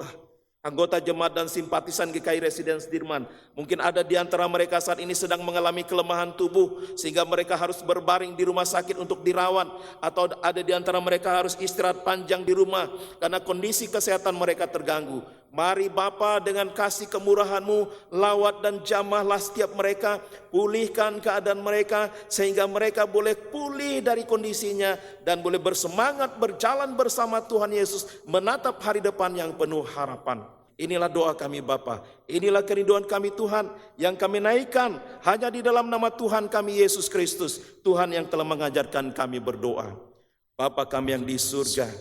anggota jemaat dan simpatisan GKI Residence Sudirman. Mungkin ada di antara mereka saat ini sedang mengalami kelemahan tubuh sehingga mereka harus berbaring di rumah sakit untuk dirawat, atau ada di antara mereka harus istirahat panjang di rumah karena kondisi kesehatan mereka terganggu. Mari Bapa, dengan kasih kemurahan-Mu, lawat dan jamahlah setiap mereka, pulihkan keadaan mereka sehingga mereka boleh pulih dari kondisinya dan boleh bersemangat berjalan bersama Tuhan Yesus menatap hari depan yang penuh harapan. Inilah doa kami Bapa, inilah kerinduan kami Tuhan yang kami naikkan hanya di dalam nama Tuhan kami Yesus Kristus, Tuhan yang telah mengajarkan kami berdoa. Bapa kami yang di surga,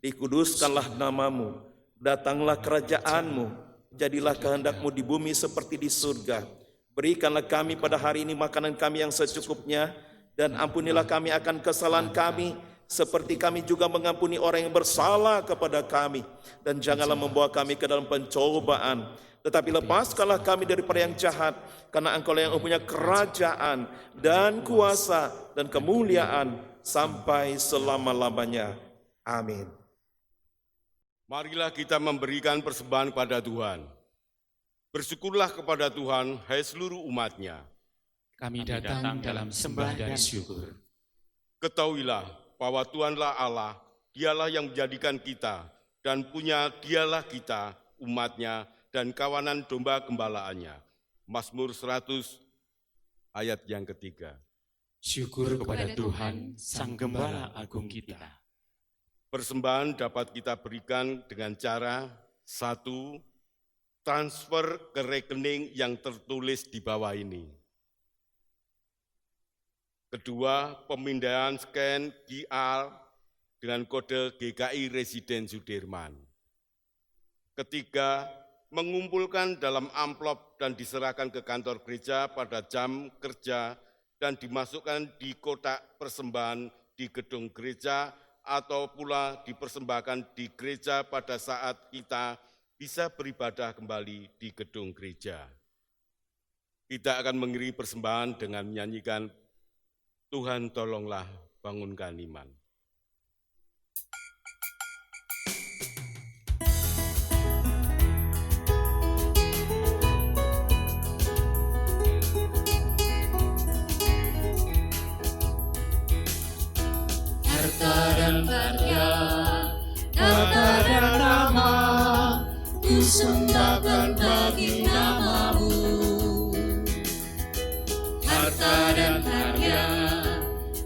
dikuduskanlah nama-Mu, datanglah kerajaan-Mu, jadilah kehendak-Mu di bumi seperti di surga. Berikanlah kami pada hari ini makanan kami yang secukupnya, dan ampunilah kami akan kesalahan kami, seperti kami juga mengampuni orang yang bersalah kepada kami. Dan janganlah membawa kami ke dalam pencobaan, tetapi lepaskanlah kami daripada yang jahat, karena Engkau yang mempunyai kerajaan dan kuasa dan kemuliaan sampai selama-lamanya. Amin. Marilah kita memberikan persembahan kepada Tuhan. Bersyukurlah kepada Tuhan, hai seluruh umat-Nya. Kami datang dalam sembah dan syukur. Ketahuilah bahwa Tuhanlah Allah, Dialah yang menjadikan kita, dan punya Dialah kita, umat-Nya, dan kawanan domba gembalaannya. Mazmur 100 ayat yang ketiga. Syukur kepada Tuhan, Sang Gembala Agung kita. Persembahan dapat kita berikan dengan cara: 1. Transfer ke rekening yang tertulis di bawah ini. 2. Pemindahan scan QR dengan kode GKI Residence Sudirman. 3. Mengumpulkan dalam amplop dan diserahkan ke kantor gereja pada jam kerja dan dimasukkan di kotak persembahan di gedung gereja, atau pula dipersembahkan di gereja pada saat kita bisa beribadah kembali di gedung gereja. Kita akan mengiringi persembahan dengan menyanyikan Tuhan tolonglah bangunkan iman. dan karya, kata dan nama, ku sembahkan bagi namamu. Harta dan karya,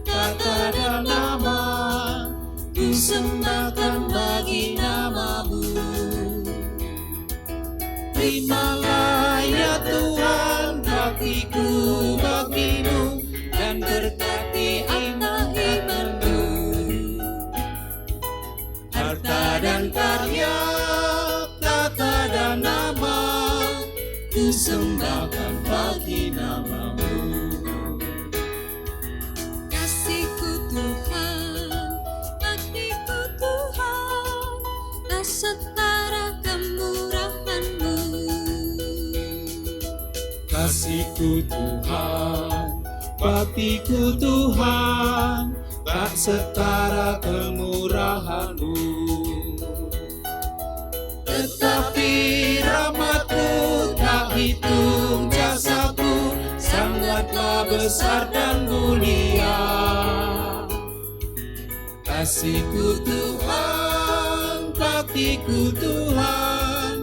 kata dan nama, ku sembahkan bagi namamu. Terimalah ya Tuhan baktiku bagimu, dan berkati imanmu. Harta dan karya, kata dan nama, ku sembahkan bagi namamu. Kasihku Tuhan, baktiku Tuhan, tak setara kemurahan-Mu. Kasihku Tuhan, baktiku Tuhan, tak setara kemurahan-Mu. Tetapi rahmat-Mu tak hitung jasaku, sangatlah besar dan mulia. Kasihku Tuhan, baktiku Tuhan,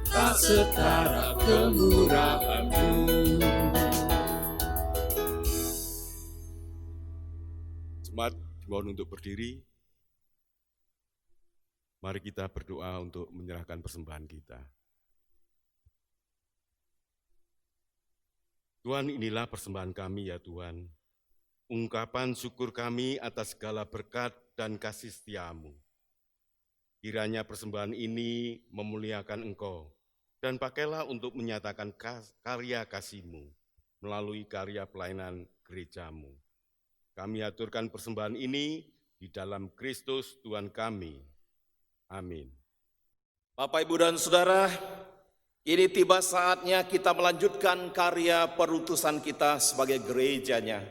tak setara kemurahan-Mu. Jemaat dimohon untuk berdiri. Mari kita berdoa untuk menyerahkan persembahan kita. Tuhan, inilah persembahan kami ya Tuhan. Ungkapan syukur kami atas segala berkat dan kasih setia-Mu. Kiranya persembahan ini memuliakan Engkau, dan pakailah untuk menyatakan karya kasih-Mu melalui karya pelayanan gereja-Mu. Kami aturkan persembahan ini di dalam Kristus Tuhan kami. Amin. Bapak, Ibu, dan Saudara, ini tiba saatnya kita melanjutkan karya perutusan kita sebagai gerejanya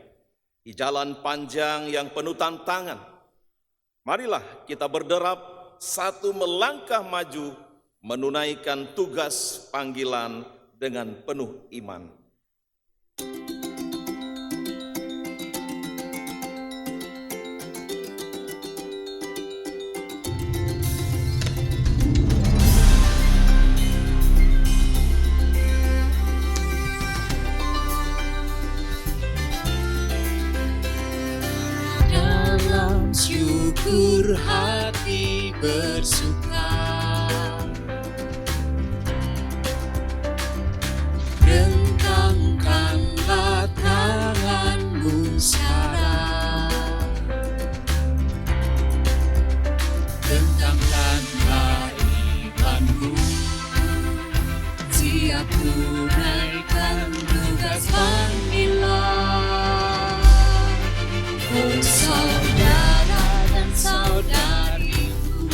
di jalan panjang yang penuh tantangan. Marilah kita berderap satu melangkah maju menunaikan tugas panggilan dengan penuh iman. Syukur hati bersuka, rentangkanlah tanganmu sekarang, rentangkanlah imanmu, siap tunaikan tugas panggilan. Oh saudara dan saudariku,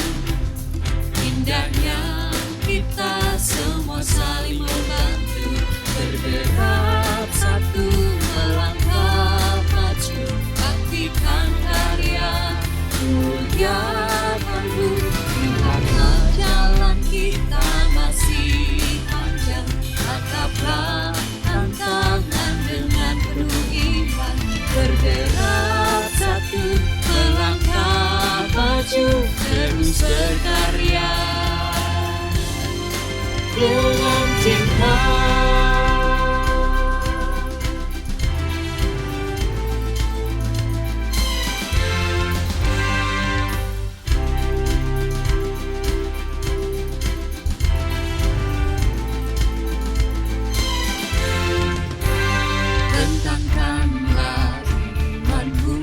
indahnya kita semua saling membantu, bergerak satu melangkah maju, baktikan karya muliakan-Mu. Lihatlah jalan kita masih panjang, tataplah tantangan dengan penuh iman, bergerak satu melangkah maju, terus berkarya dengan cinta. Rentangkanlah imanmu,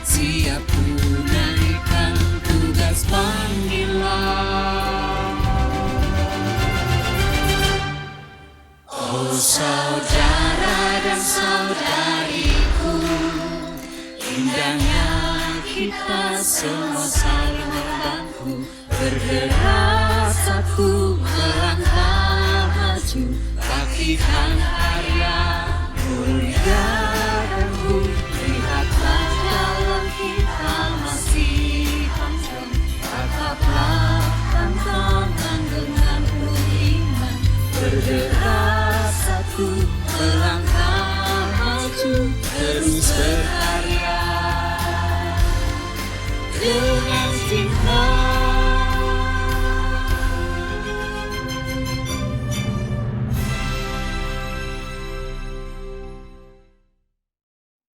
siap tunaikan tugas panggilan. Oh saudara dan saudariku, indahnya kita semua saling membantu, bergerak satu melangkah maju, baktikan karya muliakan-Mu. Lihatlah jalan kita masih panjang, tataplah tantangan dengan penuh iman, bergerak satu melangkah maju, terus berkarya dengan cinta.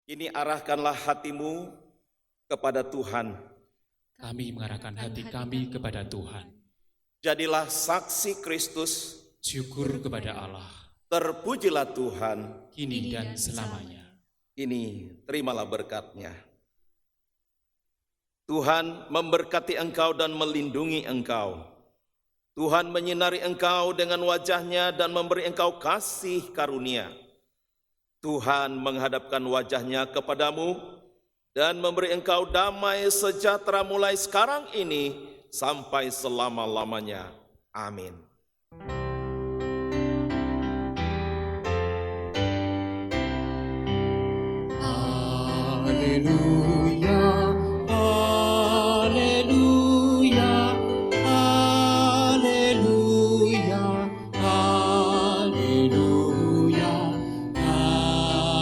Kini arahkanlah hatimu kepada Tuhan. Kami mengarahkan hati kami kepada Tuhan. Jadilah saksi Kristus. Syukur kepada Allah, Terpujilah Tuhan. kini dan selamanya. Ini terimalah berkat-Nya. Tuhan memberkati engkau dan melindungi engkau. Tuhan menyinari engkau dengan wajah-Nya dan memberi engkau kasih karunia. Tuhan menghadapkan wajah-Nya kepadamu dan memberi engkau damai sejahtera mulai sekarang ini sampai selama-lamanya. Amin. Haleluya, haleluya, haleluya, haleluya,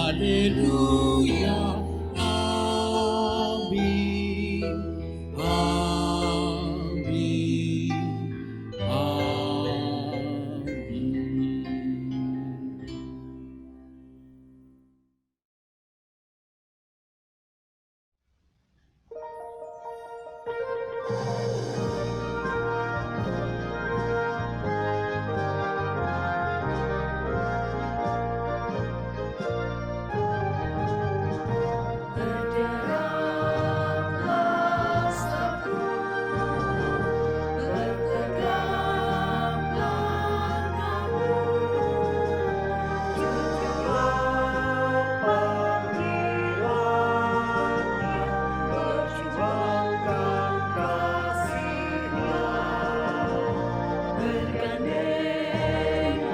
haleluya, amin, amin, amin. Bergeraklah satu, bertegaklah kamu, jujurlah panggilannya, perjuangkan kasih-Nya, bergandengan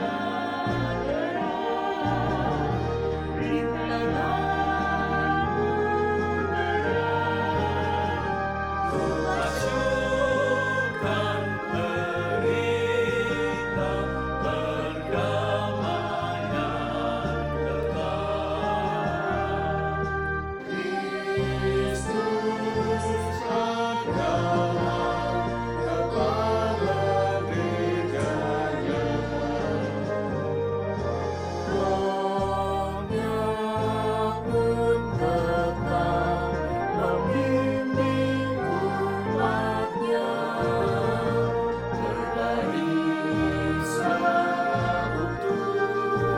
erat, rintanganmu Lajukan berita perdamaian kekal. Kristus adalah kepala gerejanya. Rohnya pun tetap membimbing umatnya, berbarislah utuh,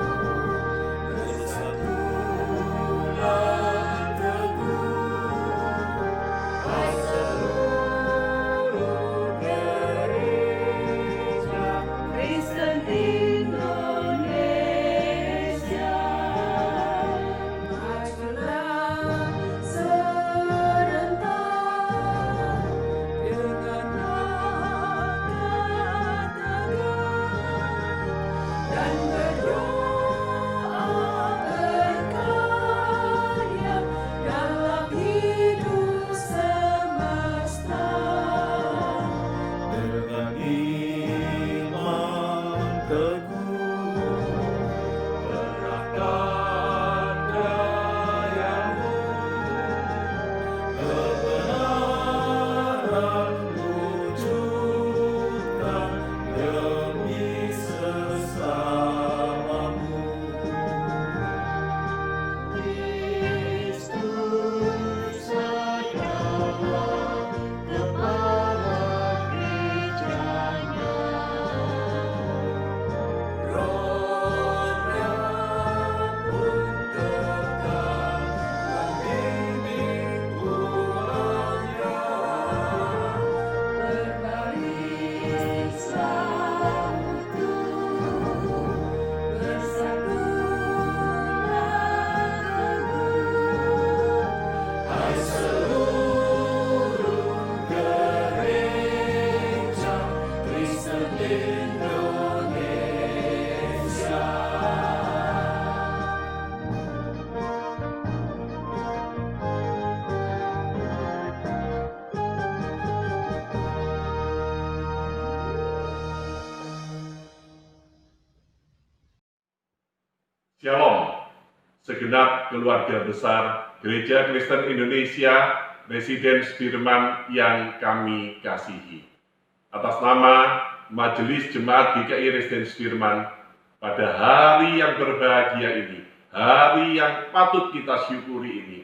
bersatulah teguh, hai seluruh gereja Kristen Indonesia. Majulah serentak dengan langkah tegak dan berdoa berkarya dalam hidup semesta. Dengan iman teguh, kerahkan dayamu, kebenaran wujudkan demi sesamamu. Kristus adalah kepala gerejanya. Rohnya pun tetap membimbing umatnya, berbarislah utuh, bersatulah teguh, hai seluruh gereja Kristen Indonesia. Shalom, segenap keluarga besar Gereja Kristen Indonesia Residen Sudirman yang kami kasihi. Atas nama Majelis Jemaat GKI Residen Sudirman, pada hari yang berbahagia ini, hari yang patut kita syukuri ini,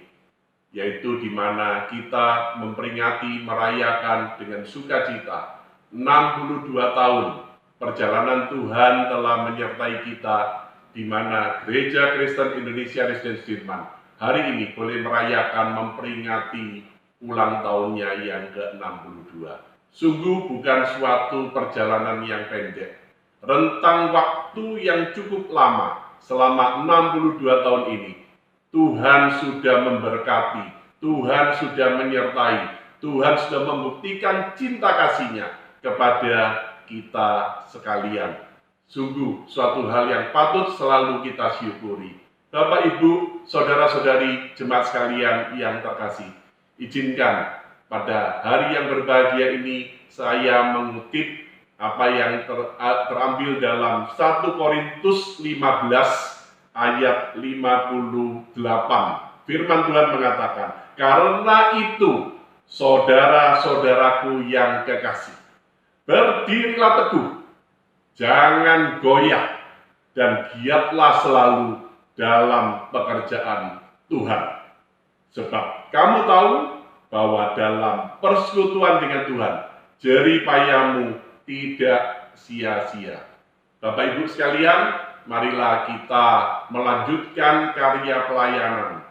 yaitu di mana kita memperingati, merayakan dengan sukacita 62 tahun perjalanan Tuhan telah menyertai kita, di mana Gereja Kristen Indonesia Residen Sudirman hari ini boleh merayakan, memperingati ulang tahunnya yang ke-62. Sungguh bukan suatu perjalanan yang pendek. Rentang waktu yang cukup lama, selama 62 tahun ini, Tuhan sudah memberkati, Tuhan sudah menyertai, Tuhan sudah membuktikan cinta kasih-Nya kepada kita sekalian. Sungguh suatu hal yang patut selalu kita syukuri. Bapak, Ibu, Saudara-saudari, jemaat sekalian yang terkasih, izinkan pada hari yang berbahagia ini saya mengutip apa yang terambil dalam 1 Korintus 15 ayat 58. Firman Tuhan mengatakan, "Karena itu, saudara-saudaraku yang kekasih, berdirilah teguh, jangan goyah, dan giatlah selalu dalam pekerjaan Tuhan. Sebab kamu tahu bahwa dalam persekutuan dengan Tuhan, jerih payahmu tidak sia-sia." Bapak Ibu sekalian, marilah kita melanjutkan karya pelayanan.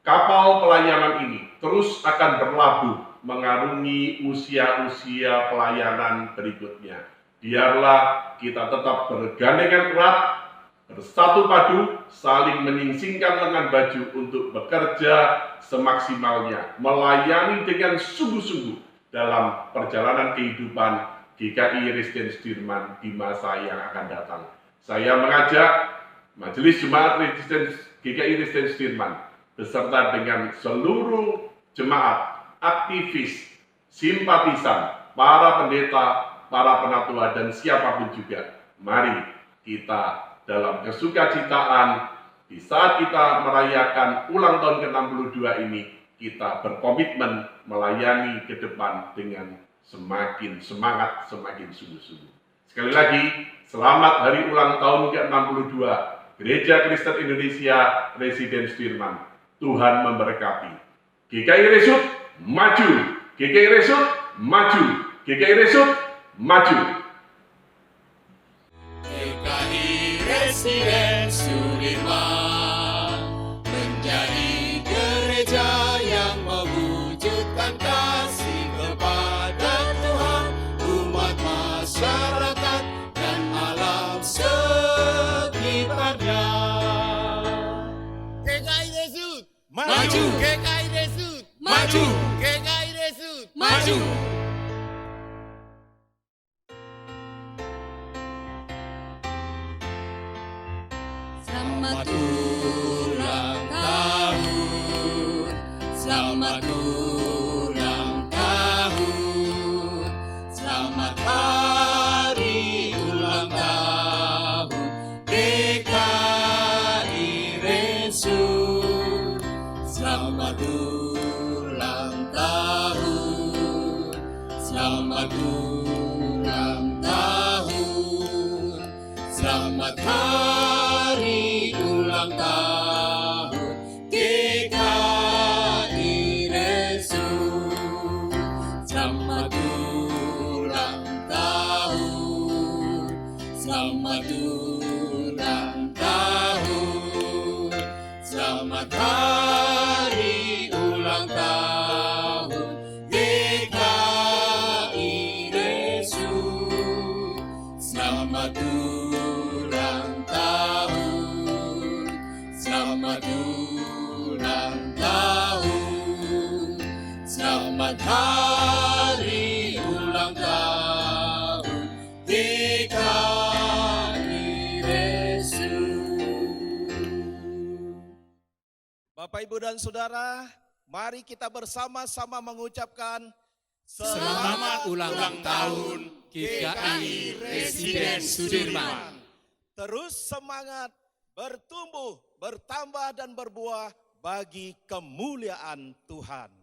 Kapal pelayanan ini terus akan berlabuh mengarungi usia-usia pelayanan berikutnya. Biarlah kita tetap bergandengan erat, bersatu padu, saling menyingsingkan lengan baju untuk bekerja semaksimalnya, melayani dengan sungguh-sungguh dalam perjalanan kehidupan GKI Residen Sudirman di masa yang akan datang. Saya mengajak Majelis Jemaat GKI Residen Sudirman beserta dengan seluruh jemaat, aktivis, simpatisan, para pendeta, para penatua, dan siapapun juga, mari kita dalam kesukacitaan di saat kita merayakan ulang tahun ke-62 ini, kita berkomitmen melayani ke depan dengan semakin semangat, semakin sungguh-sungguh. Sekali lagi, selamat hari ulang tahun ke-62 Gereja Kristen Indonesia Residen Sudirman. Tuhan memberkati. GKI Resut maju, GKI Resut maju, GKI Resut maju. GKI Residen Sudirman menjadi gereja yang mewujudkan kasih kepada Tuhan, umat masyarakat, dan alam sekitarnya. GKI Resut maju, GKI Resut maju, GKI Resut maju. Selamat ulang tahun, selamat ulang tahun, selamat hari ulang tahun GKI Resut. Selamat ulang tahun, selamat ulang tahun, selamat hari ulang tahun GKI Resut. Selamat ulang tahun, selamat ulang tahun, selamat hari ulang tahun GKI Resut. Selamat ulang tahun, selamat ulang tahun, selamat hari ulang tahun GKI Resut. Bapak, Ibu, dan Saudara, mari kita bersama-sama mengucapkan Selamat ulang tahun GKI Residen Sudirman. Terus semangat, bertumbuh, bertambah, dan berbuah bagi kemuliaan Tuhan.